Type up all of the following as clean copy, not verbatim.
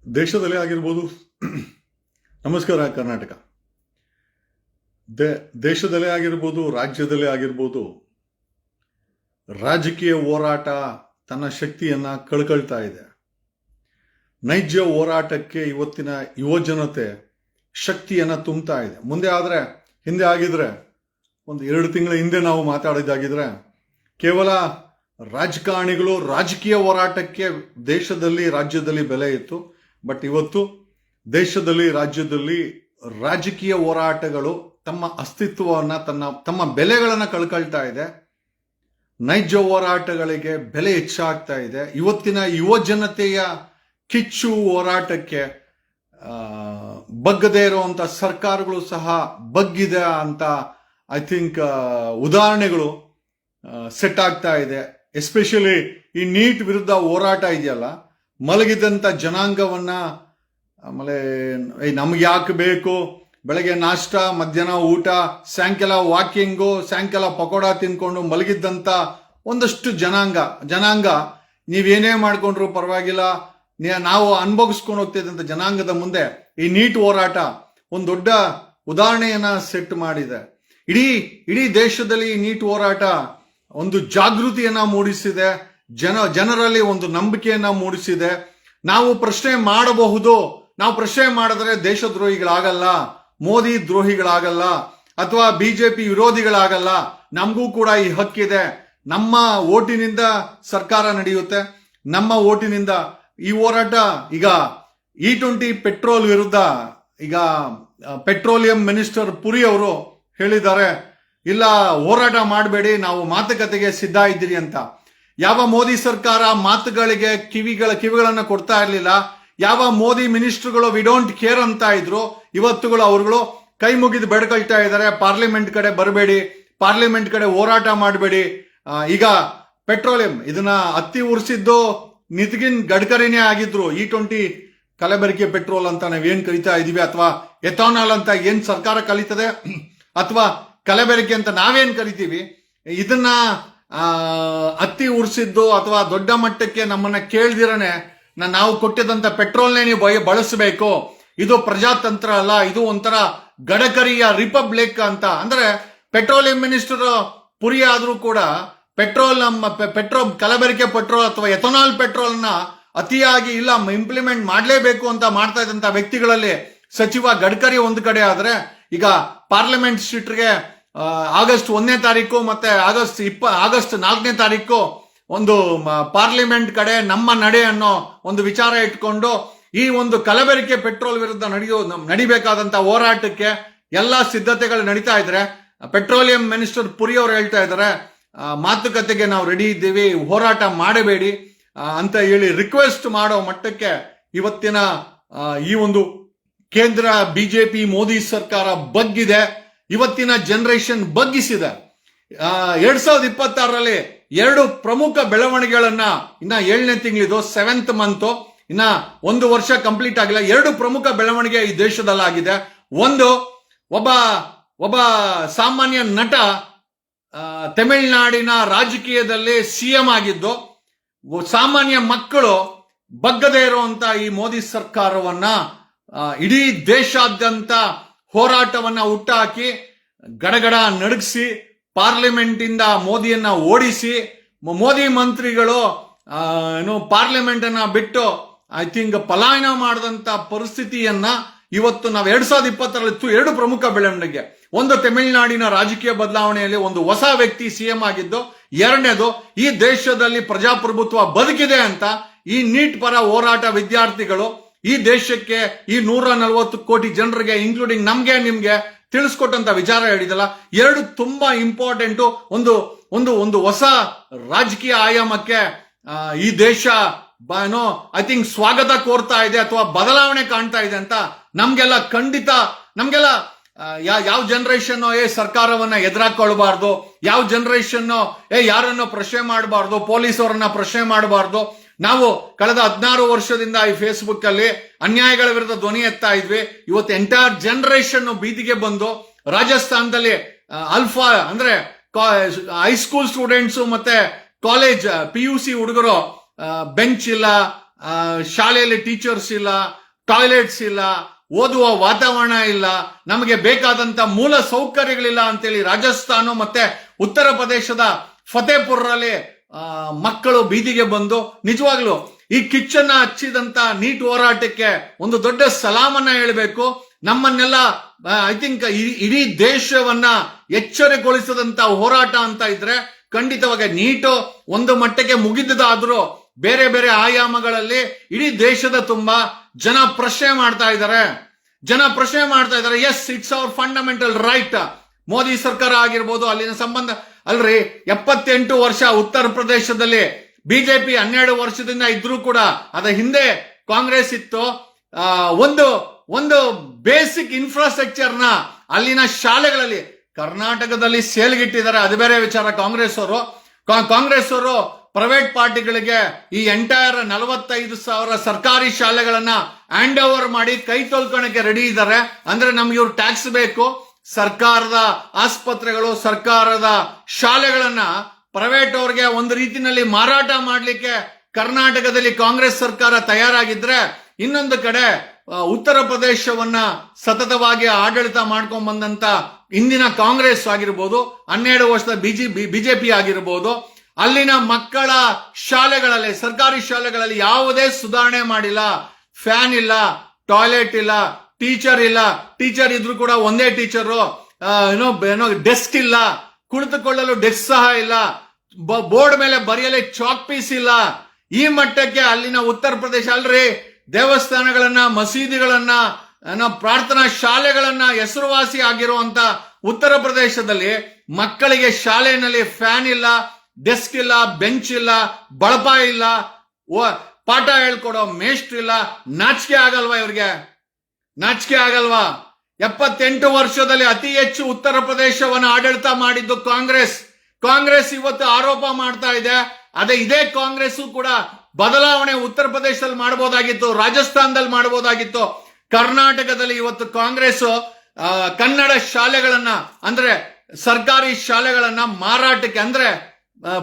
ದೇಶದಲ್ಲೇ ಆಗಿರ್ಬೋದು. ನಮಸ್ಕಾರ ಕರ್ನಾಟಕ. ದೇಶದಲ್ಲೇ ಆಗಿರ್ಬೋದು, ರಾಜ್ಯದಲ್ಲೇ ಆಗಿರ್ಬೋದು, ರಾಜಕೀಯ ಹೋರಾಟ ತನ್ನ ಶಕ್ತಿಯನ್ನ ಕಳ್ಕೊಳ್ತಾ ಇದೆ. ನೈಜ ಹೋರಾಟಕ್ಕೆ ಇವತ್ತಿನ ಯುವಜನತೆ ಶಕ್ತಿಯನ್ನ ತುಂಬುತ್ತಾ ಇದೆ. ಹಿಂದೆ ಆಗಿದ್ರೆ ಒಂದು 2 ತಿಂಗಳ ಹಿಂದೆ ನಾವು ಮಾತಾಡಿದಾಗಿದ್ರೆ ಕೇವಲ ರಾಜಕಾರಣಿಗಳು ರಾಜಕೀಯ ಹೋರಾಟಕ್ಕೆ ದೇಶದಲ್ಲಿ ರಾಜ್ಯದಲ್ಲಿ ಬೆಲೆ ಇತ್ತು. ಬಟ್ ಇವತ್ತು ದೇಶದಲ್ಲಿ ರಾಜ್ಯದಲ್ಲಿ ರಾಜಕೀಯ ಹೋರಾಟಗಳು ತಮ್ಮ ಅಸ್ತಿತ್ವವನ್ನ ತಮ್ಮ ಬೆಲೆಗಳನ್ನ ಕಳ್ಕೊಳ್ತಾ ಇದೆ. ನೈಜ ಹೋರಾಟಗಳಿಗೆ ಬೆಲೆ ಹೆಚ್ಚಾಗ್ತಾ ಇದೆ. ಇವತ್ತಿನ ಯುವ ಜನತೆಯ ಕಿಚ್ಚು ಹೋರಾಟಕ್ಕೆ ಬಗ್ಗದೇ ಇರುವಂತ ಸರ್ಕಾರಗಳು ಸಹ ಬಗ್ಗಿದೆ ಅಂತ ಐ ಥಿಂಕ್ ಉದಾಹರಣೆಗಳು ಸೆಟ್ ಆಗ್ತಾ ಇದೆ. ಎಸ್ಪೆಷಲಿ ಈ ನೀಟ್ ವಿರುದ್ಧ ಹೋರಾಟ ಇದೆಯಲ್ಲ, ಮಲಗಿದಂತ ಜನಾಂಗವನ್ನ, ಆಮೇಲೆ ನಮ್ಗೆ ಯಾಕೆ ಬೇಕು, ಬೆಳಗ್ಗೆ ನಾಷ್ಟ, ಮಧ್ಯಾಹ್ನ ಊಟ, ಸಾಯಂಕಾಲ ವಾಕಿಂಗು, ಸಾಯಂಕಾಲ ಪಕೋಡ ತಿನ್ಕೊಂಡು ಮಲಗಿದ್ದಂತ ಒಂದಷ್ಟು ಜನಾಂಗ ನೀವೇನೇ ಮಾಡ್ಕೊಂಡ್ರು ಪರವಾಗಿಲ್ಲ, ನಾವು ಅನುಭವಿಸ್ಕೊಂಡು ಹೋಗ್ತಿದ್ದಂತ ಜನಾಂಗದ ಮುಂದೆ ಈ ನೀಟ್ ಹೋರಾಟ ಒಂದು ದೊಡ್ಡ ಉದಾಹರಣೆಯನ್ನ ಸೆಟ್ ಮಾಡಿದೆ. ಇಡೀ ದೇಶದಲ್ಲಿ ಈ ನೀಟ್ ಹೋರಾಟ ಒಂದು ಜಾಗೃತಿಯನ್ನ ಮೂಡಿಸಿದೆ. ಜನರಲ್ಲಿ ಒಂದು ನಂಬಿಕೆಯನ್ನ ಮೂಡಿಸಿದೆ. ನಾವು ಪ್ರಶ್ನೆ ಮಾಡಬಹುದು, ನಾವು ಪ್ರಶ್ನೆ ಮಾಡಿದ್ರೆ ದೇಶದ್ರೋಹಿಗಳಾಗಲ್ಲ, ಮೋದಿ ದ್ರೋಹಿಗಳಾಗಲ್ಲ, ಅಥವಾ ಬಿಜೆಪಿ ವಿರೋಧಿಗಳಾಗಲ್ಲ. ನಮಗೂ ಕೂಡ ಈ ಹಕ್ಕಿದೆ. ನಮ್ಮ ಓಟಿನಿಂದ ಸರ್ಕಾರ ನಡೆಯುತ್ತೆ, ನಮ್ಮ ಓಟಿನಿಂದ ಈ ಹೋರಾಟ. ಈಗ E20 ಪೆಟ್ರೋಲ್ ವಿರುದ್ಧ ಈಗ ಪೆಟ್ರೋಲಿಯಂ ಮಿನಿಸ್ಟರ್ ಪುರಿ ಅವರು ಹೇಳಿದ್ದಾರೆ, ಇಲ್ಲ ಹೋರಾಟ ಮಾಡಬೇಡಿ, ನಾವು ಮಾತುಕತೆಗೆ ಸಿದ್ಧ ಇದ್ದೀರಿ ಅಂತ. ಯಾವ ಮೋದಿ ಸರ್ಕಾರ ಮಾತುಗಳಿಗೆ ಕಿವಿಗಳನ್ನ ಕೊಡ್ತಾ ಇರಲಿಲ್ಲ, ಯಾವ ಮೋದಿ ಮಿನಿಸ್ಟರ್ಗಳು ವಿ ಡೋಂಟ್ ಕೇರ್ ಅಂತ ಇದ್ರು, ಇವತ್ತುಗಳು ಅವರುಗಳು ಕೈ ಮುಗಿದು ಬೇಡ್ಕೊಳ್ತಾ ಇದ್ದಾರೆ, ಪಾರ್ಲಿಮೆಂಟ್ ಕಡೆ ಬರಬೇಡಿ, ಪಾರ್ಲಿಮೆಂಟ್ ಕಡೆ ಹೋರಾಟ ಮಾಡಬೇಡಿ. ಈಗ ಪೆಟ್ರೋಲಿಯಂ ಇದನ್ನ ಹತ್ತಿ ಉರಿಸಿದ್ದು ನಿತಿನ್ ಗಡ್ಕರಿನೇ ಆಗಿದ್ರು. E20 ಕಲಬೆರಕೆ ಪೆಟ್ರೋಲ್ ಅಂತ ನಾವೇನ್ ಕರಿತಾ ಇದೀವಿ, ಅಥವಾ ಎಥಾನಾಲ್ ಅಂತ ಏನ್ ಸರ್ಕಾರ ಕಲಿತದೆ, ಅಥವಾ ಕಲಬೆರಕೆ ಅಂತ ನಾವೇನ್ ಕರಿತೀವಿ, ಇದನ್ನ ಹತ್ತಿ ಉರಿಸಿದ್ದು ಅಥವಾ ದೊಡ್ಡ ಮಟ್ಟಕ್ಕೆ ನಮ್ಮನ್ನ ಕೇಳ್ದಿರನೆ ನಾವು ಕೊಟ್ಟಿದಂತ ಪೆಟ್ರೋಲ್ನೇ ನೀವು ಬಳಸಬೇಕು, ಇದು ಪ್ರಜಾತಂತ್ರ ಅಲ್ಲ, ಇದು ಒಂಥರ ಗಡಕರಿಯ ರಿಪಬ್ಲಿಕ್ ಅಂತ. ಅಂದ್ರೆ ಪೆಟ್ರೋಲಿಯಂ ಮಿನಿಸ್ಟರ್ ಪುರಿ ಆದ್ರೂ ಕೂಡ ಪೆಟ್ರೋಲ್ ಕಲಬೆರಕೆ ಪೆಟ್ರೋಲ್ ಅಥವಾ ಎಥನಾಲ್ ಪೆಟ್ರೋಲ್ ನ ಅತಿಯಾಗಿ ಇಲ್ಲ ಇಂಪ್ಲಿಮೆಂಟ್ ಮಾಡಲೇಬೇಕು ಅಂತ ಮಾಡ್ತಾ ಇದ್ದಂತ ವ್ಯಕ್ತಿಗಳಲ್ಲಿ ಸಚಿವ ಗಡ್ಕರಿ ಒಂದು ಕಡೆ ಆದ್ರೆ, ಈಗ ಪಾರ್ಲಿಮೆಂಟ್ ಸೀಟ್ಗೆ ಆಗಸ್ಟ್ 1ನೇ ತಾರೀಕು ಮತ್ತೆ ಆಗಸ್ಟ್ 4ನೇ ತಾರೀಕು ಒಂದು ಪಾರ್ಲಿಮೆಂಟ್ ಕಡೆ ನಮ್ಮ ನಡೆ ಅನ್ನೋ ಒಂದು ವಿಚಾರ ಇಟ್ಕೊಂಡು ಈ ಒಂದು ಕಲಬೆರಕೆ ಪೆಟ್ರೋಲ್ ವಿರುದ್ಧ ನಡಿಬೇಕಾದಂತ ಹೋರಾಟಕ್ಕೆ ಎಲ್ಲಾ ಸಿದ್ಧತೆಗಳು ನಡೀತಾ ಇದ್ರೆ, ಪೆಟ್ರೋಲಿಯಂ ಮಿನಿಸ್ಟರ್ ಪುರಿ ಅವರು ಹೇಳ್ತಾ ಇದ್ದಾರೆ, ಮಾತುಕತೆಗೆ ನಾವು ರೆಡಿ ಇದ್ದೀವಿ, ಹೋರಾಟ ಮಾಡಬೇಡಿ ಅಂತ ಹೇಳಿ ರಿಕ್ವೆಸ್ಟ್ ಮಾಡೋ ಮಟ್ಟಕ್ಕೆ ಇವತ್ತಿನ ಈ ಒಂದು ಕೇಂದ್ರ ಬಿಜೆಪಿ ಮೋದಿ ಸರ್ಕಾರ ಬಗ್ಗಿದೆ. ಇವತ್ತಿನ ಜನರೇಷನ್ ಬಗ್ಗಿಸಿದೆ. 2026ರಲ್ಲಿ 2 ಪ್ರಮುಖ ಬೆಳವಣಿಗೆಗಳನ್ನ, ಇನ್ನ 7ನೇ ತಿಂಗಳಿದು 7th ಮಂತ್, ಇನ್ನ 1 ವರ್ಷ ಕಂಪ್ಲೀಟ್ ಆಗಿಲ್ಲ. 2 ಪ್ರಮುಖ ಬೆಳವಣಿಗೆ ಈ ದೇಶದಲ್ಲಾಗಿದೆ. ಒಂದು, ಒಬ್ಬ ಸಾಮಾನ್ಯ ನಟ ತಮಿಳುನಾಡಿನ ರಾಜಕೀಯದಲ್ಲಿ ಸಿಎಂ ಆಗಿದ್ದು, ಸಾಮಾನ್ಯ ಮಕ್ಕಳು ಬಗ್ಗದೇ ಇರುವಂತ ಈ ಮೋದಿ ಸರ್ಕಾರವನ್ನ ಇಡೀ ದೇಶಾದ್ಯಂತ ಹೋರಾಟವನ್ನ ಹುಟ್ಟಾಕಿ ಗಡಗಡ ನಡುಗಿಸಿ ಪಾರ್ಲಿಮೆಂಟ್ ಇಂದ ಮೋದಿಯನ್ನ ಓಡಿಸಿ, ಮೋದಿ ಮಂತ್ರಿಗಳು ಪಾರ್ಲಿಮೆಂಟ್ ಅನ್ನ ಬಿಟ್ಟು ಐ ಥಿಂಕ್ ಪಲಾಯನ ಮಾಡಿದಂತ ಪರಿಸ್ಥಿತಿಯನ್ನ ಇವತ್ತು ನಾವು 2020ರಲ್ಲಿ 2 ಪ್ರಮುಖ ಬೆಳವಣಿಗೆ. ಒಂದು, ತಮಿಳುನಾಡಿನ ರಾಜಕೀಯ ಬದಲಾವಣೆಯಲ್ಲಿ ಒಂದು ಹೊಸ ವ್ಯಕ್ತಿ ಸಿಎಂ ಆಗಿದ್ದು. 2ನೇದು, ಈ ದೇಶದಲ್ಲಿ ಪ್ರಜಾಪ್ರಭುತ್ವ ಬದುಕಿದೆ ಅಂತ ಈ ನೀಟ್ ಪರ ಹೋರಾಟ ವಿದ್ಯಾರ್ಥಿಗಳು ಈ ದೇಶಕ್ಕೆ, ಈ 140 ಕೋಟಿ ಜನರಿಗೆ ಇನ್ಕ್ಲೂಡಿಂಗ್ ನಮ್ಗೆ ನಿಮ್ಗೆ ತಿಳಿಸ್ಕೊಟ್ಟಂತ ವಿಚಾರ ಹೇಳಿದಲ್ಲ. 2 ತುಂಬಾ ಇಂಪಾರ್ಟೆಂಟ್. ಒಂದು ಹೊಸ ರಾಜಕೀಯ ಆಯಾಮಕ್ಕೆ ಈ ದೇಶ ಐ ಥಿಂಕ್ ಸ್ವಾಗತ ಕೋರ್ತಾ ಇದೆ ಅಥವಾ ಬದಲಾವಣೆ ಕಾಣ್ತಾ ಇದೆ ಅಂತ ನಮ್ಗೆಲ್ಲ ಯಾವ ಜನರೇಷನ್ ಸರ್ಕಾರವನ್ನ ಎದುರಾಕೊಳ್ಬಾರ್ದು, ಯಾವ ಜನರೇಷನ್ ಯಾರನ್ನ ಪ್ರಶ್ನೆ ಮಾಡಬಾರ್ದು, ಪೊಲೀಸ್ ಅವರನ್ನ ಪ್ರಶ್ನೆ ಮಾಡಬಾರ್ದು. ನಾವು ಕಳೆದ 16 ವರ್ಷದಿಂದ ಈ ಫೇಸ್ಬುಕ್ ಅಲ್ಲಿ ಅನ್ಯಾಯಗಳ ವಿರುದ್ಧ ಧ್ವನಿ ಎತ್ತಾ ಇದ್ವಿ. ಇವತ್ತು ಎಂಟೈರ್ ಜನರೇಷನ್ ಬೀದಿಗೆ ಬಂದು ರಾಜಸ್ಥಾನದಲ್ಲಿ ಅಲ್ಫಾ ಅಂದ್ರೆ ಹೈಸ್ಕೂಲ್ ಸ್ಟೂಡೆಂಟ್ಸ್ ಮತ್ತೆ ಕಾಲೇಜ್ PUC ಹುಡುಗರು ಬೆಂಚ್ ಇಲ್ಲ, ಶಾಲೆಯಲ್ಲಿ ಟೀಚರ್ಸ್ ಇಲ್ಲ, ಟಾಯ್ಲೆಟ್ಸ್ ಇಲ್ಲ, ಓದುವ ವಾತಾವರಣ ಇಲ್ಲ, ನಮಗೆ ಬೇಕಾದಂತ ಮೂಲ ಸೌಕರ್ಯಗಳಿಲ್ಲ ಅಂತೇಳಿ ರಾಜಸ್ಥಾನ ಮತ್ತೆ ಉತ್ತರ ಪ್ರದೇಶದ ಫತೇಪುರಲ್ಲಿ ಮಕ್ಕಳು ಬೀದಿಗೆ ಬಂದು ನಿಜವಾಗ್ಲು ಈ ಕಿಚ್ಚನ್ನ ಹಚ್ಚಿದಂತ ನೀಟ್ ಹೋರಾಟಕ್ಕೆ ಒಂದು ದೊಡ್ಡ ಸಲಾಮನ್ನ ಹೇಳಬೇಕು. ನಮ್ಮನ್ನೆಲ್ಲ ಐ ಥಿಂಕ್ ಇಡೀ ದೇಶವನ್ನ ಎಚ್ಚರಗೊಳಿಸದಂತ ಹೋರಾಟ ಅಂತ ಇದ್ರೆ ಖಂಡಿತವಾಗಿ ನೀಟು ಒಂದು ಮಟ್ಟಕ್ಕೆ ಮುಗಿದಾದ್ರೂ ಬೇರೆ ಬೇರೆ ಆಯಾಮಗಳಲ್ಲಿ ಇಡೀ ದೇಶದ ತುಂಬಾ ಜನ ಪ್ರಶ್ನೆ ಮಾಡ್ತಾ ಇದ್ದಾರೆ. Yes, it's our fundamental right. Modi ಸರ್ಕಾರ ಆಗಿರ್ಬೋದು, ಅಲ್ಲಿನ ಸಂಬಂಧ ಅಲ್ರಿ 78 ವರ್ಷ ಉತ್ತರ ಪ್ರದೇಶದಲ್ಲಿ ಬಿಜೆಪಿ 12 ವರ್ಷದಿಂದ ಇದ್ರೂ ಕೂಡ ಅದ ಹಿಂದೆ ಕಾಂಗ್ರೆಸ್ ಇತ್ತು. ಒಂದು ಬೇಸಿಕ್ ಇನ್ಫ್ರಾಸ್ಟ್ರಕ್ಚರ್ ನ ಅಲ್ಲಿನ ಶಾಲೆಗಳಲ್ಲಿ ಕರ್ನಾಟಕದಲ್ಲಿ ಸೇಲ್ಗಿಟ್ಟಿದ್ದಾರೆ. ಅದು ಬೇರೆ ವಿಚಾರ. ಕಾಂಗ್ರೆಸ್ ಅವರು ಪ್ರೈವೇಟ್ ಪಾರ್ಟಿಗಳಿಗೆ ಈ ಎಂಟೈರ್ 45,000 ಸರ್ಕಾರಿ ಶಾಲೆಗಳನ್ನ ಹ್ಯಾಂಡ್ ಓವರ್ ಮಾಡಿ ಕೈ ತೊಳ್ಕೊಳಕ್ಕೆ ರೆಡಿ ಇದ್ದಾರೆ. ಅಂದ್ರೆ ನಮ್ಗೆ ಇವ್ರು ಟ್ಯಾಕ್ಸ್ ಬೇಕು. ಸರ್ಕಾರದ ಆಸ್ಪತ್ರೆಗಳು, ಸರ್ಕಾರದ ಶಾಲೆಗಳನ್ನ ಪ್ರೈವೇಟ್ ಅವ್ರಿಗೆ ಒಂದು ರೀತಿನಲ್ಲಿ ಮಾರಾಟ ಮಾಡ್ಲಿಕ್ಕೆ ಕರ್ನಾಟಕದಲ್ಲಿ ಕಾಂಗ್ರೆಸ್ ಸರ್ಕಾರ ತಯಾರಾಗಿದ್ರೆ, ಇನ್ನೊಂದು ಕಡೆ ಉತ್ತರ ಪ್ರದೇಶವನ್ನ ಸತತವಾಗಿ ಆಡಳಿತ ಮಾಡ್ಕೊಂಡ್ ಬಂದಂತ ಇಂದಿನ ಕಾಂಗ್ರೆಸ್ ಆಗಿರ್ಬೋದು, 12 ವರ್ಷದ ಬಿಜೆಪಿ ಆಗಿರ್ಬೋದು, ಅಲ್ಲಿನ ಮಕ್ಕಳ ಶಾಲೆಗಳಲ್ಲಿ, ಸರ್ಕಾರಿ ಶಾಲೆಗಳಲ್ಲಿ ಯಾವುದೇ ಸುಧಾರಣೆ ಮಾಡಿಲ್ಲ. ಫ್ಯಾನ್ ಇಲ್ಲ, ಟಾಯ್ಲೆಟ್ ಇಲ್ಲ, ಟೀಚರ್ ಇದ್ರು ಕೂಡ ಒಂದೇ ಟೀಚರು, ಡೆಸ್ಕ್ ಇಲ್ಲ, ಕುಳಿತುಕೊಳ್ಳಲು ಡೆಸ್ಕ್ ಸಹ ಇಲ್ಲ, ಬೋರ್ಡ್ ಮೇಲೆ ಬರೆಯಲು ಚಾಕ್ ಪೀಸ್ ಇಲ್ಲ. ಈ ಮಟ್ಟಕ್ಕೆ ಅಲ್ಲಿನ ಉತ್ತರ ಪ್ರದೇಶ ಅಲ್ರಿ ದೇವಸ್ಥಾನಗಳನ್ನ, ಮಸೀದಿಗಳನ್ನ, ಪ್ರಾರ್ಥನಾ ಶಾಲೆಗಳನ್ನ ಹೆಸರುವಾಸಿ ಆಗಿರುವಂತ ಉತ್ತರ ಪ್ರದೇಶದಲ್ಲಿ ಮಕ್ಕಳಿಗೆ ಶಾಲೆಯಲ್ಲಿ ಫ್ಯಾನ್ ಇಲ್ಲ, ಡೆಸ್ಕ್ ಇಲ್ಲ, ಬೆಂಚ್ ಇಲ್ಲ, ಬಳಪ ಇಲ್ಲ, ಪಾಠ ಹೇಳ್ಕೊಡೋ ಮೇಷ್ಟ್ರು ಇಲ್ಲ. ನಾಚಿಕೆ ಆಗಲ್ವಾ ಇವ್ರಿಗೆ? ನಾಚಿಕೆ ಆಗಲ್ವಾ? 78 ವರ್ಷದಲ್ಲಿ ಅತಿ ಹೆಚ್ಚು ಉತ್ತರ ಪ್ರದೇಶವನ್ನು ಆಡಳಿತ ಮಾಡಿದ್ದು ಕಾಂಗ್ರೆಸ್ ಇವತ್ತು ಆರೋಪ ಮಾಡ್ತಾ ಇದೆ. ಇದೇ ಕಾಂಗ್ರೆಸ್ ಕೂಡ ಬದಲಾವಣೆ ಉತ್ತರ ಪ್ರದೇಶದಲ್ಲಿ ಮಾಡಬಹುದಾಗಿತ್ತು, ರಾಜಸ್ಥಾನದಲ್ಲಿ ಮಾಡಬಹುದಾಗಿತ್ತು. ಕರ್ನಾಟಕದಲ್ಲಿ ಇವತ್ತು ಕಾಂಗ್ರೆಸ್ ಕನ್ನಡ ಶಾಲೆಗಳನ್ನ, ಅಂದ್ರೆ ಸರ್ಕಾರಿ ಶಾಲೆಗಳನ್ನ ಮಾರಾಟಕ್ಕೆ, ಅಂದ್ರೆ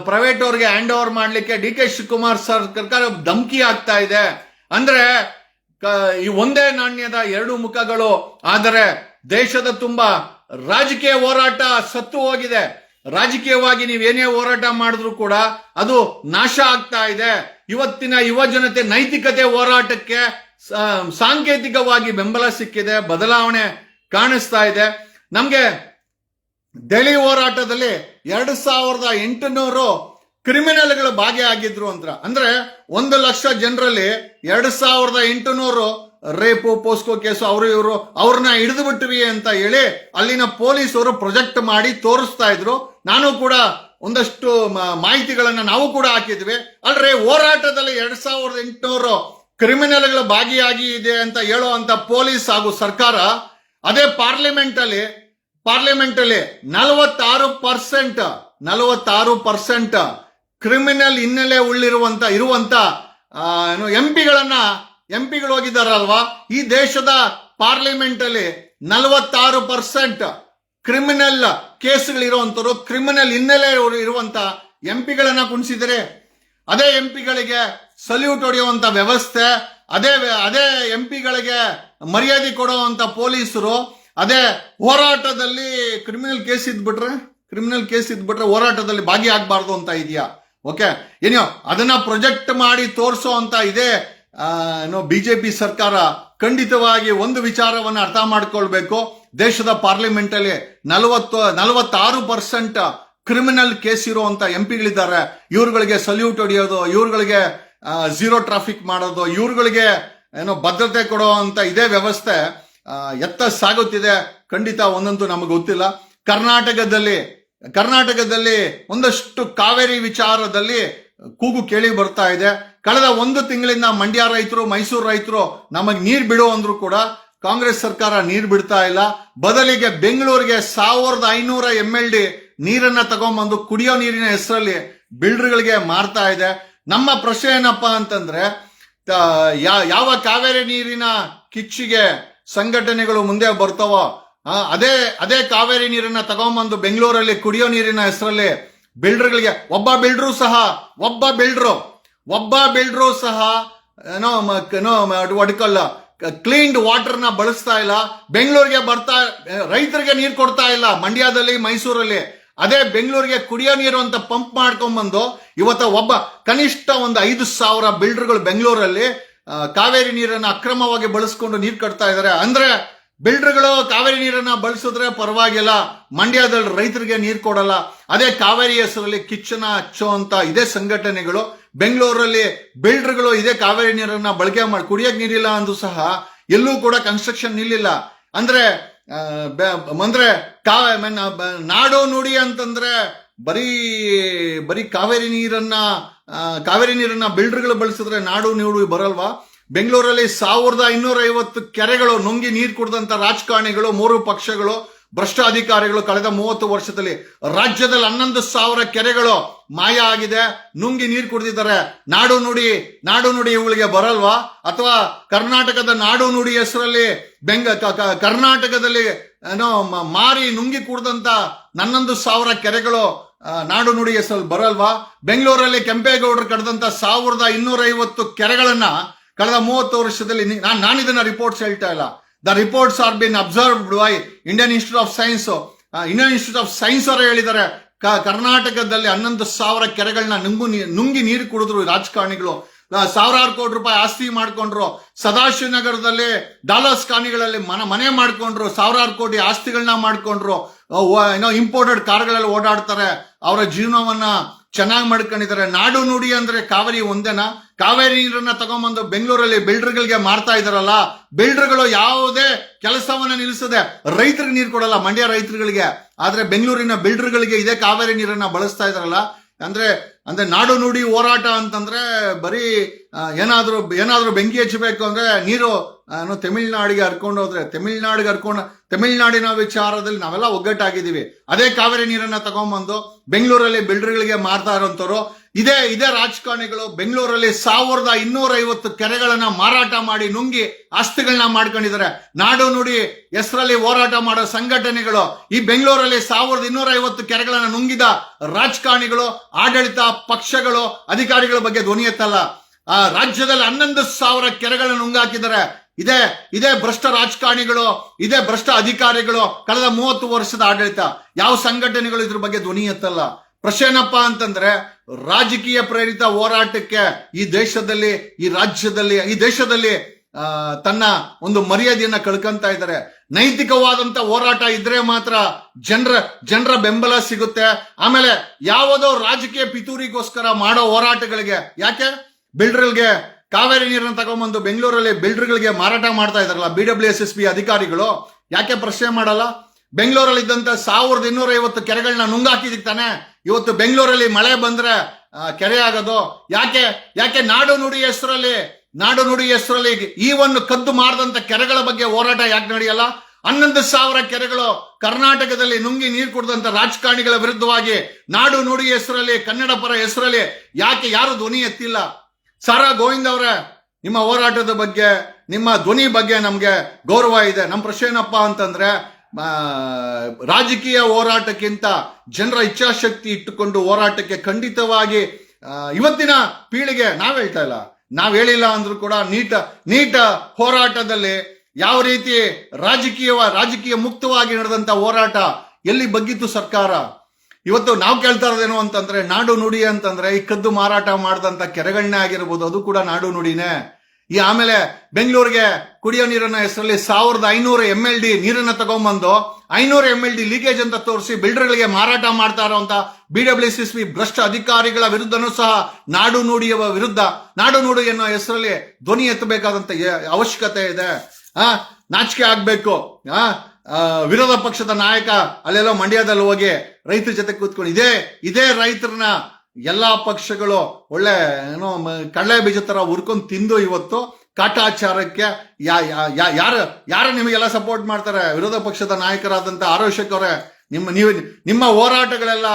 ಪ್ರೈವೇಟ್ ಅವ್ರಿಗೆ ಹ್ಯಾಂಡ್ ಓವರ್ ಮಾಡ್ಲಿಕ್ಕೆ ಡಿ ಕೆ ಶಿವಕುಮಾರ್ ಸರ್ಕಾರ ಧಮಕಿ ಆಗ್ತಾ ಇದೆ. ಅಂದ್ರೆ ಈ ಒಂದೇ ನಾಣ್ಯದ ಎರಡು ಮುಖಗಳು. ಆದರೆ ದೇಶದ ತುಂಬಾ ರಾಜಕೀಯ ಹೋರಾಟ ಸತ್ತು ಹೋಗಿದೆ. ರಾಜಕೀಯವಾಗಿ ನೀವೇನೇ ಹೋರಾಟ ಮಾಡಿದ್ರು ಕೂಡ ಅದು ನಾಶ ಆಗ್ತಾ ಇದೆ. ಇವತ್ತಿನ ಯುವ ಜನತೆ ನೈತಿಕತೆ ಹೋರಾಟಕ್ಕೆ ಸಾಂಕೇತಿಕವಾಗಿ ಬೆಂಬಲ ಸಿಕ್ಕಿದೆ, ಬದಲಾವಣೆ ಕಾಣಿಸ್ತಾ ಇದೆ. ನಮ್ಗೆ ದೆಹಲಿ ಹೋರಾಟದಲ್ಲಿ 2800 ಕ್ರಿಮಿನಲ್ಗಳು ಭಾಗಿಯಾಗಿದ್ರು ಅಂತ. ಅಂದ್ರೆ 1 ಲಕ್ಷ ಜನರಲ್ಲಿ 2800 ರೇಪು, ಪೋಸ್ಕೋ ಕೇಸು, ಅವ್ರನ್ನ ಹಿಡಿದು ಬಿಟ್ವಿ ಅಂತ ಹೇಳಿ ಅಲ್ಲಿನ ಪೊಲೀಸರು ಪ್ರೊಜೆಕ್ಟ್ ಮಾಡಿ ತೋರಿಸ್ತಾ ಇದ್ರು. ನಾನು ಕೂಡ ಒಂದಷ್ಟು ಮಾಹಿತಿಗಳನ್ನ ನಾವು ಕೂಡ ಹಾಕಿದ್ವಿ. ಅಲ್ರಿ ಹೋರಾಟದಲ್ಲಿ 2800 ಕ್ರಿಮಿನಲ್ಗಳು ಭಾಗಿಯಾಗಿ ಇದೆ ಅಂತ ಹೇಳುವಂತ ಪೊಲೀಸ್ ಹಾಗೂ ಸರ್ಕಾರ, ಅದೇ ಪಾರ್ಲಿಮೆಂಟ್ ಅಲ್ಲಿ 46% ಕ್ರಿಮಿನಲ್ ಹಿನ್ನೆಲೆ ಇರುವಂತ ಎಂಪಿಗಳು ಹೋಗಿದ್ದಾರಲ್ವಾ, ಈ ದೇಶದ ಪಾರ್ಲಿಮೆಂಟ್ ಅಲ್ಲಿ 46% ಕ್ರಿಮಿನಲ್ ಕೇಸ್ಗಳಿರುವಂತರು, ಕ್ರಿಮಿನಲ್ ಹಿನ್ನೆಲೆ ಇರುವಂತ ಎಂಪಿಗಳನ್ನ ಕುಣಿಸಿದರೆ, ಅದೇ ಎಂಪಿಗಳಿಗೆ ಸಲ್ಯೂಟ್ ಹೊಡೆಯುವಂತ ವ್ಯವಸ್ಥೆ, ಅದೇ ಎಂಪಿಗಳಿಗೆ ಮರ್ಯಾದೆ ಕೊಡುವಂತ ಪೊಲೀಸರು, ಅದೇ ಹೋರಾಟದಲ್ಲಿ ಕ್ರಿಮಿನಲ್ ಕೇಸ್ ಇದ್ಬಿಟ್ರೆ ಹೋರಾಟದಲ್ಲಿ ಭಾಗಿಯಾಗಬಾರ್ದು ಅಂತ ಇದೆಯಾ? ಓಕೆ, ಏನೋ ಅದನ್ನ ಪ್ರೊಜೆಕ್ಟ್ ಮಾಡಿ ತೋರಿಸೋ ಅಂತ ಇದೆ ಬಿಜೆಪಿ ಸರ್ಕಾರ. ಖಂಡಿತವಾಗಿ ಒಂದು ವಿಚಾರವನ್ನು ಅರ್ಥ ಮಾಡ್ಕೊಳ್ಬೇಕು. ದೇಶದ ಪಾರ್ಲಿಮೆಂಟ್ ಅಲ್ಲಿ 46% ಕ್ರಿಮಿನಲ್ ಕೇಸ್ ಇರುವಂತ ಎಂಪಿಗಳಿದ್ದಾರೆ. ಇವ್ರುಗಳಿಗೆ ಸಲ್ಯೂಟ್ ಹೊಡೆಯೋದು, ಇವ್ರುಗಳಿಗೆ ಝೀರೋ ಟ್ರಾಫಿಕ್ ಮಾಡೋದು, ಇವ್ರುಗಳಿಗೆ ಭದ್ರತೆ ಕೊಡೋ ಅಂತ ಇದೇ ವ್ಯವಸ್ಥೆ ಎತ್ತ ಸಾಗುತ್ತಿದೆ. ಖಂಡಿತ ಒಂದಂತೂ ನಮಗೆ ಗೊತ್ತಿಲ್ಲ. ಕರ್ನಾಟಕದಲ್ಲಿ ಒಂದಷ್ಟು ಕಾವೇರಿ ವಿಚಾರದಲ್ಲಿ ಕೂಗು ಕೇಳಿ ಬರ್ತಾ ಇದೆ. ಕಳೆದ 1 ತಿಂಗಳಿಂದ ಮಂಡ್ಯ ರೈತರು, ಮೈಸೂರು ರೈತರು ನಮಗೆ ನೀರು ಬಿಡು ಅಂದ್ರು ಕೂಡ ಕಾಂಗ್ರೆಸ್ ಸರ್ಕಾರ ನೀರು ಬಿಡ್ತಾ ಇಲ್ಲ. ಬದಲಿಗೆ ಬೆಂಗಳೂರಿಗೆ 1500 MLD ನೀರನ್ನ ತಗೊಂಡ್ಬಂದು ಕುಡಿಯೋ ನೀರಿನ ಹೆಸರಲ್ಲಿ ಬಿಲ್ಡರ್ಗಳಿಗೆ ಮಾರ್ತಾ ಇದೆ. ನಮ್ಮ ಪ್ರಶ್ನೆ ಏನಪ್ಪಾ ಅಂತಂದ್ರೆ, ಯಾವ ಕಾವೇರಿ ನೀರಿನ ಕಿಚ್ಚಿಗೆ ಸಂಘಟನೆಗಳು ಮುಂದೆ ಬರ್ತಾವೋ ಅದೇ ಕಾವೇರಿ ನೀರನ್ನ ತಗೊಂಡ್ಬಂದು ಬೆಂಗಳೂರಲ್ಲಿ ಕುಡಿಯೋ ನೀರಿನ ಹೆಸರಲ್ಲಿ ಬಿಲ್ಡರ್ಗಳಿಗೆ ಒಬ್ಬ ಬಿಲ್ಡರು ಸಹ ಒಡ್ಕಲ್ಲ ಕ್ಲೀನ್ಡ್ ವಾಟರ್ ನ ಬಳಸ್ತಾ ಇಲ್ಲ. ಬೆಂಗಳೂರಿಗೆ ರೈತರಿಗೆ ನೀರು ಕೊಡ್ತಾ ಇಲ್ಲ. ಮಂಡ್ಯದಲ್ಲಿ, ಮೈಸೂರಲ್ಲಿ ಅದೇ ಬೆಂಗಳೂರಿಗೆ ಕುಡಿಯೋ ನೀರು ಅಂತ ಪಂಪ್ ಮಾಡ್ಕೊಂಡ್ಬಂದು ಇವತ್ತ ಕನಿಷ್ಠ ಒಂದು 5,000 ಬಿಲ್ಡರ್ಗಳು ಬೆಂಗಳೂರಲ್ಲಿ ಕಾವೇರಿ ನೀರನ್ನು ಅಕ್ರಮವಾಗಿ ಬಳಸ್ಕೊಂಡು ನೀರು ಕಟ್ತಾ ಇದ್ದಾರೆ. ಅಂದ್ರೆ ಬಿಲ್ಡರ್ಗಳು ಕಾವೇರಿ ನೀರನ್ನ ಬಳಸಿದ್ರೆ ಪರವಾಗಿಲ್ಲ, ಮಂಡ್ಯದಲ್ಲಿ ರೈತರಿಗೆ ನೀರು ಕೊಡಲ್ಲ. ಅದೇ ಕಾವೇರಿ ಹೆಸರಲ್ಲಿ ಕಿಚ್ಚನ ಹಚ್ಚೋ ಅಂತ ಇದೇ ಸಂಘಟನೆಗಳು ಬೆಂಗಳೂರಲ್ಲಿ ಬಿಲ್ಡರ್ಗಳು ಇದೇ ಕಾವೇರಿ ನೀರನ್ನ ಬಳಕೆ ಮಾಡಿ ಕುಡಿಯಕ್ ನೀರಿಲ್ಲ ಅಂದ್ರೂ ಸಹ ಎಲ್ಲೂ ಕೂಡ ಕನ್ಸ್ಟ್ರಕ್ಷನ್ ನಿಲ್ಲಿಲ್ಲ. ಅಂದ್ರೆ ನಾಡು ನುಡಿ ಅಂತಂದ್ರೆ ಬರೀ ಕಾವೇರಿ ನೀರನ್ನ ಬಿಲ್ಡರ್ಗಳು ಬಳಸಿದ್ರೆ ನಾಡು ನುಡಿ ಬರಲ್ವಾ? ಬೆಂಗಳೂರಲ್ಲಿ 1,250 ಕೆರೆಗಳು ನುಂಗಿ ನೀರು ಕುಡಿದಂತ ರಾಜಕಾರಣಿಗಳು, 3 ಪಕ್ಷಗಳು, ಭ್ರಷ್ಟ ಅಧಿಕಾರಿಗಳು ಕಳೆದ 30 ವರ್ಷದಲ್ಲಿ ರಾಜ್ಯದಲ್ಲಿ 11,000 ಕೆರೆಗಳು ಮಾಯ ಆಗಿದೆ, ನುಂಗಿ ನೀರು ಕುಡಿದಿದ್ದಾರೆ. ನಾಡು ನುಡಿ ಇವುಗಳಿಗೆ ಬರಲ್ವಾ? ಅಥವಾ ಕರ್ನಾಟಕದ ನಾಡು ನುಡಿ ಹೆಸರಲ್ಲಿ ಕರ್ನಾಟಕದಲ್ಲಿ ಮಾರಿ ನುಂಗಿ ಕುಡಿದಂತ 11,000 ಕೆರೆಗಳು ನಾಡು ನುಡಿ ಹೆಸರಲ್ಲಿ ಬರಲ್ವಾ? ಬೆಂಗಳೂರಲ್ಲಿ ಕೆಂಪೇಗೌಡರು ಕಡ್ದಂತ 1,250 ಕೆರೆಗಳನ್ನ ಕಳೆದ 30 ವರ್ಷದಲ್ಲಿ ನಾನು ಇದನ್ನ ರಿಪೋರ್ಟ್ಸ್ ಹೇಳ್ತಾ ಇಲ್ಲ. The reports R bin observed by Indian institute of science ಅವರು ಹೇಳಿದ್ದಾರೆ. ಕರ್ನಾಟಕದಲ್ಲಿ 11,000 ಕೆರೆಗಳನ್ನ ನುಂಗಿ ನೀರು ಕುಡಿದ್ರು ರಾಜಕಾರಣಿಗಳು. ಸಾವಿರಾರು ಕೋಟಿ ರೂಪಾಯಿ ಆಸ್ತಿ ಮಾಡ್ಕೊಂಡ್ರು. ಸದಾಶಿವನಗರದಲ್ಲಿ ಡಾಲರ್ಸ್ ಕಾಣಿಗಳಲ್ಲಿ ಮನೆ ಮಾಡ್ಕೊಂಡ್ರು. ಸಾವಿರಾರು ಕೋಟಿ ಆಸ್ತಿಗಳನ್ನ ಮಾಡ್ಕೊಂಡ್ರು. ಇಂಪೋರ್ಟೆಡ್ ಕಾರ್ಗಳಲ್ಲಿ ಓಡಾಡ್ತಾರೆ. ಅವರ ಜೀವನವನ್ನ ಚೆನ್ನಾಗಿ ಮಾಡ್ಕೊಂಡಿದ್ದಾರೆ. ನಾಡು ನುಡಿ ಅಂದ್ರೆ ಕಾವೇರಿ ಒಂದೇನಾ? ಕಾವೇರಿ ನೀರನ್ನ ತಗೊಂಡ್ಬಂದು ಬೆಂಗಳೂರಲ್ಲಿ ಬಿಲ್ಡರ್ಗಳಿಗೆ ಮಾರ್ತಾ ಇದಾರಲ್ಲ. ಬಿಲ್ಡರ್ಗಳು ಯಾವುದೇ ಕೆಲಸವನ್ನ ನಿಲ್ಲಿಸದೆ ರೈತರಿಗೆ ನೀರು ಕೊಡಲ್ಲ, ಮಂಡ್ಯ ರೈತರುಗಳಿಗೆ. ಆದ್ರೆ ಬೆಂಗಳೂರಿನ ಬಿಲ್ಡರ್ಗಳಿಗೆ ಇದೇ ಕಾವೇರಿ ನೀರನ್ನ ಬಳಸ್ತಾ ಇದಾರಲ್ಲ. ಅಂದ್ರೆ ನಾಡು ನುಡಿ ಹೋರಾಟ ಅಂತಂದ್ರೆ ಬರೀ ಏನಾದ್ರೂ ಬೆಂಕಿ ಹಚ್ಚಬೇಕು ಅಂದ್ರೆ ನೀರು ತಮಿಳ್ನಾಡಿಗೆ ಹರ್ಕೊಂಡು ಹೋದ್ರೆ ತಮಿಳ್ನಾಡಿನ ವಿಚಾರದಲ್ಲಿ ನಾವೆಲ್ಲ ಒಗ್ಗಟ್ಟಾಗಿದ್ದೀವಿ. ಅದೇ ಕಾವೇರಿ ನೀರನ್ನ ತಗೊಂಡ್ಬಂದು ಬೆಂಗಳೂರಲ್ಲಿ ಬಿಲ್ಡರ್ಗಳಿಗೆ ಮಾರ್ತಾ ಇರೋಂಥವ್ರು ಇದೇ ರಾಜಕಾರಣಿಗಳು ಬೆಂಗಳೂರಲ್ಲಿ 1,250 ಕೆರೆಗಳನ್ನ ಮಾರಾಟ ಮಾಡಿ ನುಂಗಿ ಆಸ್ತಿಗಳನ್ನ ಮಾಡ್ಕೊಂಡಿದ್ದಾರೆ. ನಾಡು ನುಡಿ ಹೆಸರಲ್ಲಿ ಹೋರಾಟ ಮಾಡೋ ಸಂಘಟನೆಗಳು ಈ ಬೆಂಗಳೂರಲ್ಲಿ 1,250 ಕೆರೆಗಳನ್ನ ನುಂಗಿದ ರಾಜಕಾರಣಿಗಳು, ಆಡಳಿತ ಪಕ್ಷಗಳು, ಅಧಿಕಾರಿಗಳ ಬಗ್ಗೆ ಧ್ವನಿ ಎತ್ತಲ್ಲ. ಆ ರಾಜ್ಯದಲ್ಲಿ 11,000 ಕೆರೆಗಳನ್ನ ನುಂಗಾಕಿದ್ದಾರೆ. ಇದೇ ಭ್ರಷ್ಟ ರಾಜಕಾರಣಿಗಳು, ಇದೇ ಭ್ರಷ್ಟ ಅಧಿಕಾರಿಗಳು, ಕಳೆದ 30 ವರ್ಷದ ಆಡಳಿತ. ಯಾವ ಸಂಘಟನೆಗಳು ಇದ್ರ ಬಗ್ಗೆ ಧ್ವನಿ ಎತ್ತಲ್ಲ. ಪ್ರಶ್ನೆ ಏನಪ್ಪಾ ಅಂತಂದ್ರೆ, ರಾಜಕೀಯ ಪ್ರೇರಿತ ಹೋರಾಟಕ್ಕೆ ಈ ದೇಶದಲ್ಲಿ, ಈ ರಾಜ್ಯದಲ್ಲಿ, ಈ ದೇಶದಲ್ಲಿ ತನ್ನ ಒಂದು ಮರ್ಯಾದೆಯನ್ನ ಕಳ್ಕೊಂತ ಇದ್ದಾರೆ. ನೈತಿಕವಾದಂತ ಹೋರಾಟ ಇದ್ರೆ ಮಾತ್ರ ಜನರ ಬೆಂಬಲ ಸಿಗುತ್ತೆ. ಆಮೇಲೆ ಯಾವುದೋ ರಾಜಕೀಯ ಪಿತೂರಿಗೋಸ್ಕರ ಮಾಡೋ ಹೋರಾಟಗಳಿಗೆ ಯಾಕೆ ಬಿಲ್ಡರ್ಗೆ ಕಾವೇರಿ ನೀರನ್ನು ತಗೊಂಡ್ಬಂದು ಬೆಂಗಳೂರಲ್ಲಿ ಬಿಲ್ಡರ್ಗಳಿಗೆ ಮಾರಾಟ ಮಾಡ್ತಾ ಇದಾರಲ್ಲ BWSSB ಅಧಿಕಾರಿಗಳು, ಯಾಕೆ ಪ್ರಶ್ನೆ ಮಾಡಲ್ಲ? ಬೆಂಗಳೂರಲ್ಲಿ ಇದ್ದಂತ 1,250 ಕೆರೆಗಳನ್ನ ನುಂಗಾಕಿದಕ್ಕೆ ತಾನೆ ಇವತ್ತು ಬೆಂಗಳೂರಲ್ಲಿ ಮಳೆ ಬಂದ್ರೆ ಕೆರೆ ಆಗೋದು. ಯಾಕೆ ನಾಡು ನುಡಿ ಹೆಸರಲ್ಲಿ ಈ ಒಂದು ಕದ್ದು ಮಾರದಂತ ಕೆರೆಗಳ ಬಗ್ಗೆ ಹೋರಾಟ ಯಾಕೆ ನಡೆಯಲ್ಲ? 11,000 ಕೆರೆಗಳು ಕರ್ನಾಟಕದಲ್ಲಿ ನುಂಗಿ ನೀರು ಕುಡಿದಂತ ರಾಜಕಾರಣಿಗಳ ವಿರುದ್ಧವಾಗಿ ನಾಡು ನುಡಿ ಹೆಸರಲ್ಲಿ, ಕನ್ನಡ ಪರ ಹೆಸರಲ್ಲಿ ಯಾರು ಧ್ವನಿ ಎತ್ತಿಲ್ಲ? ಸಾರಾ ಗೋವಿಂದ್ ಅವರೇ, ನಿಮ್ಮ ಹೋರಾಟದ ಬಗ್ಗೆ, ನಿಮ್ಮ ಧ್ವನಿ ಬಗ್ಗೆ ನಮ್ಗೆ ಗೌರವ ಇದೆ. ನಮ್ಮ ಪ್ರಶ್ನೆ ಏನಪ್ಪಾ ಅಂತಂದ್ರೆ, ರಾಜಕೀಯ ಹೋರಾಟಕ್ಕಿಂತ ಜನರ ಇಚ್ಛಾಶಕ್ತಿ ಇಟ್ಟುಕೊಂಡು ಹೋರಾಟಕ್ಕೆ ಖಂಡಿತವಾಗಿ ಇವತ್ತಿನ ಪೀಳಿಗೆ ನಾವ್ ಹೇಳಿಲ್ಲ ಅಂದ್ರೂ ಕೂಡ ನೀಟ ಹೋರಾಟದಲ್ಲಿ ಯಾವ ರೀತಿ ರಾಜಕೀಯ ಮುಕ್ತವಾಗಿ ನಡೆದಂತ ಹೋರಾಟ ಎಲ್ಲಿ ಬಗ್ಗಿತ್ತು ಸರ್ಕಾರ? ಇವತ್ತು ನಾವು ಕೇಳ್ತಾ ಇರೋದೇನು ಅಂತಂದ್ರೆ, ನಾಡು ನುಡಿ ಅಂತಂದ್ರೆ ಈ ಕದ್ದು ಮಾರಾಟ ಮಾಡಿದಂತ ಕೆರೆಗಳನ್ನೇ ಆಗಿರ್ಬೋದು, ಅದು ಕೂಡ ನಾಡು ನುಡಿನೇ. ಆಮೇಲೆ ಬೆಂಗಳೂರಿಗೆ ಕುಡಿಯೋ ನೀರನ್ನ ಹೆಸರಲ್ಲಿ 1,500 MLD ನೀರನ್ನ ತಗೊಂಡ್ಬಂದು 500 MLD ಲೀಕೇಜ್ ಅಂತ ತೋರಿಸಿ ಬಿಲ್ಡರ್ಗಳಿಗೆ ಮಾರಾಟ ಮಾಡ್ತಾ ಇರೋಂತ BWSSB ಭ್ರಷ್ಟ ಅಧಿಕಾರಿಗಳ ವಿರುದ್ಧನೂ ಸಹ ನಾಡು ನುಡಿ ಅನ್ನೋ ಹೆಸರಲ್ಲಿ ಧ್ವನಿ ಎತ್ತಬೇಕಾದಂತ ಅವಶ್ಯಕತೆ ಇದೆ. ನಾಚಿಕೆ ಆಗ್ಬೇಕು. ವಿರೋಧ ಪಕ್ಷದ ನಾಯಕ ಅಲ್ಲೆಲ್ಲೋ ಮಂಡ್ಯದಲ್ಲಿ ಹೋಗಿ ರೈತರ ಜೊತೆ ಕೂತ್ಕೊಂಡು ಇದೇ ರೈತರನ್ನ ಎಲ್ಲಾ ಪಕ್ಷಗಳು ಒಳ್ಳೆ ಕಡಲೆ ಬೀಜ ತರ ಹುರ್ಕೊಂಡು ತಿಂದು ಇವತ್ತು ಕಾಟಾಚಾರಕ್ಕೆ ಯಾರು ನಿಮಗೆಲ್ಲ ಸಪೋರ್ಟ್ ಮಾಡ್ತಾರೆ? ವಿರೋಧ ಪಕ್ಷದ ನಾಯಕರಾದಂತ ಆರೋಶಕ್ ಅವರೇ, ನಿಮ್ಮ ಹೋರಾಟಗಳೆಲ್ಲ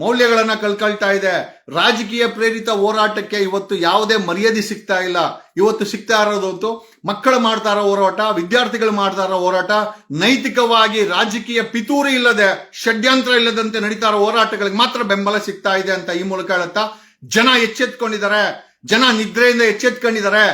ಮೌಲ್ಯಗಳನ್ನ ಕಳ್ಕೊಳ್ತಾ ಇದೆ. ರಾಜಕೀಯ ಪ್ರೇರಿತ ಹೋರಾಟಕ್ಕೆ ಇವತ್ತು ಯಾವುದೇ ಮರ್ಯಾದೆ ಸಿಗ್ತಾ ಇಲ್ಲ. ಇವತ್ತು ಸಿಗ್ತಾ ಇರೋದು ಮಕ್ಕಳು ಮಾಡ್ತಾ ಇರೋ ಹೋರಾಟ, ವಿದ್ಯಾರ್ಥಿಗಳು ಮಾಡ್ತಾ ಇರೋ ಹೋರಾಟ, ನೈತಿಕವಾಗಿ ರಾಜಕೀಯ ಪಿತೂರಿ ಇಲ್ಲದೆ, ಷಡ್ಯಂತ್ರ ಇಲ್ಲದಂತೆ ನಡೀತಾ ಇರೋ ಹೋರಾಟಗಳಿಗೆ ಮಾತ್ರ ಬೆಂಬಲ ಸಿಗ್ತಾ ಇದೆ ಅಂತ ಈ ಮೂಲಕ ಹೇಳುತ್ತಾ, ಜನ ಎಚ್ಚೆತ್ಕೊಂಡಿದ್ದಾರೆ. ಜನ ನಿದ್ರೆಯಿಂದ ಎಚ್ಚೆತ್ಕೊಂಡಿದ್ದಾರೆ.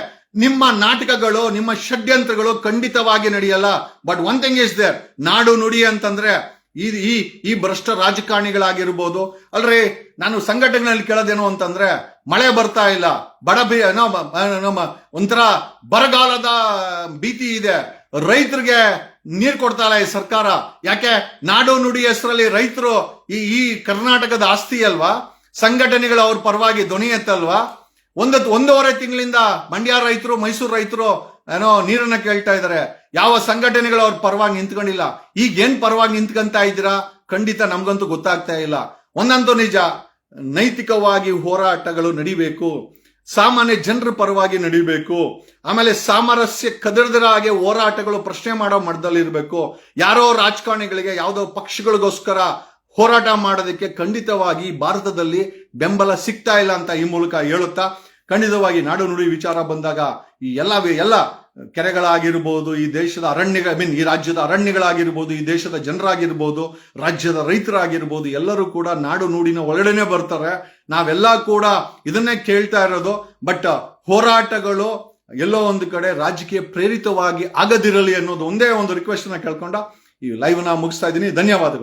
ನಿಮ್ಮ ನಾಟಕಗಳು, ನಿಮ್ಮ ಷಡ್ಯಂತ್ರಗಳು ಖಂಡಿತವಾಗಿ ನಡೆಯಲ್ಲ. But one thing is there, ನಾಡು ನುಡಿ ಅಂತಂದ್ರೆ ಈ ಭ್ರಷ್ಟ ರಾಜಕಾರಣಿಗಳಾಗಿರ್ಬೋದು. ಅಲ್ರಿ, ನಾನು ಸಂಘಟನೆಗಳಲ್ಲಿ ಕೇಳೋದೇನು ಅಂತಂದ್ರೆ, ಮಳೆ ಬರ್ತಾ ಇಲ್ಲ, ಒಂಥರ ಬರಗಾಲದ ಭೀತಿ ಇದೆ, ರೈತರಿಗೆ ನೀರ್ ಕೊಡ್ತಾ ಇಲ್ಲ ಈ ಸರ್ಕಾರ. ಯಾಕೆ? ನಾಡು ನುಡಿ ಹೆಸರಲ್ಲಿ ರೈತರು ಈ ಕರ್ನಾಟಕದ ಆಸ್ತಿ ಅಲ್ವಾ? ಸಂಘಟನೆಗಳು ಅವ್ರ ಪರವಾಗಿ ಧ್ವನಿ ಎತ್ತಲ್ವಾ? ಒಂದೂವರೆ ತಿಂಗಳಿಂದ ಮಂಡ್ಯ ರೈತರು, ಮೈಸೂರು ರೈತರು ನೀರನ್ನ ಕೇಳ್ತಾ ಇದ್ದಾರೆ. ಯಾವ ಸಂಘಟನೆಗಳು ಅವ್ರ ಪರವಾಗಿ ನಿಂತ್ಕೊಂಡಿಲ್ಲ. ಈಗ ಏನ್ ಪರವಾಗಿ ನಿಂತ್ಕೊಂತ ಇದ್ದೀರಾ? ಖಂಡಿತ ನಮ್ಗಂತೂ ಗೊತ್ತಾಗ್ತಾ ಇಲ್ಲ. ಒಂದಂತೂ ನಿಜ, ನೈತಿಕವಾಗಿ ಹೋರಾಟಗಳು ನಡಿಬೇಕು, ಸಾಮಾನ್ಯ ಜನರ ಪರವಾಗಿ ನಡಿಬೇಕು. ಆಮೇಲೆ ಸಾಮರಸ್ಯ ಕದಡದ ಹಾಗೆ ಹೋರಾಟಗಳು ಪ್ರಶ್ನೆ ಮಾಡೋ ಮಟ್ಟದಲ್ಲಿರ್ಬೇಕು. ಯಾರೋ ರಾಜಕಾರಣಿಗಳಿಗೆ, ಯಾವುದೋ ಪಕ್ಷಗಳಿಗೋಸ್ಕರ ಹೋರಾಟ ಮಾಡೋದಕ್ಕೆ ಖಂಡಿತವಾಗಿ ಭಾರತದಲ್ಲಿ ಬೆಂಬಲ ಸಿಗ್ತಾ ಇಲ್ಲ ಅಂತ ಈ ಮೂಲಕ ಹೇಳುತ್ತಾ, ಖಂಡಿತವಾಗಿ ನಾಡು ನುಡಿ ವಿಚಾರ ಬಂದಾಗ ಈ ಎಲ್ಲ ಕೆರೆಗಳಾಗಿರ್ಬೋದು, ಈ ದೇಶದ ಈ ರಾಜ್ಯದ ಅರಣ್ಯಗಳಾಗಿರ್ಬೋದು, ಈ ದೇಶದ ಜನರಾಗಿರ್ಬೋದು, ರಾಜ್ಯದ ರೈತರಾಗಿರ್ಬೋದು, ಎಲ್ಲರೂ ಕೂಡ ನಾಡು ನುಡಿನ ಒಳಗಡೆನೆ ಬರ್ತಾರೆ. ನಾವೆಲ್ಲ ಕೂಡ ಇದನ್ನೇ ಕೇಳ್ತಾ ಇರೋದು. ಬಟ್ ಹೋರಾಟಗಳು ಎಲ್ಲೋ ಒಂದು ಕಡೆ ರಾಜಕೀಯ ಪ್ರೇರಿತವಾಗಿ ಆಗದಿರಲಿ ಅನ್ನೋದು ಒಂದೇ ಒಂದು ರಿಕ್ವೆಸ್ಟ್ ನ ಕೇಳ್ಕೊಂಡ ಈ ಲೈವ್ ನ ಮುಗಿಸ್ತಾ ಇದ್ದೀನಿ. ಧನ್ಯವಾದಗಳು.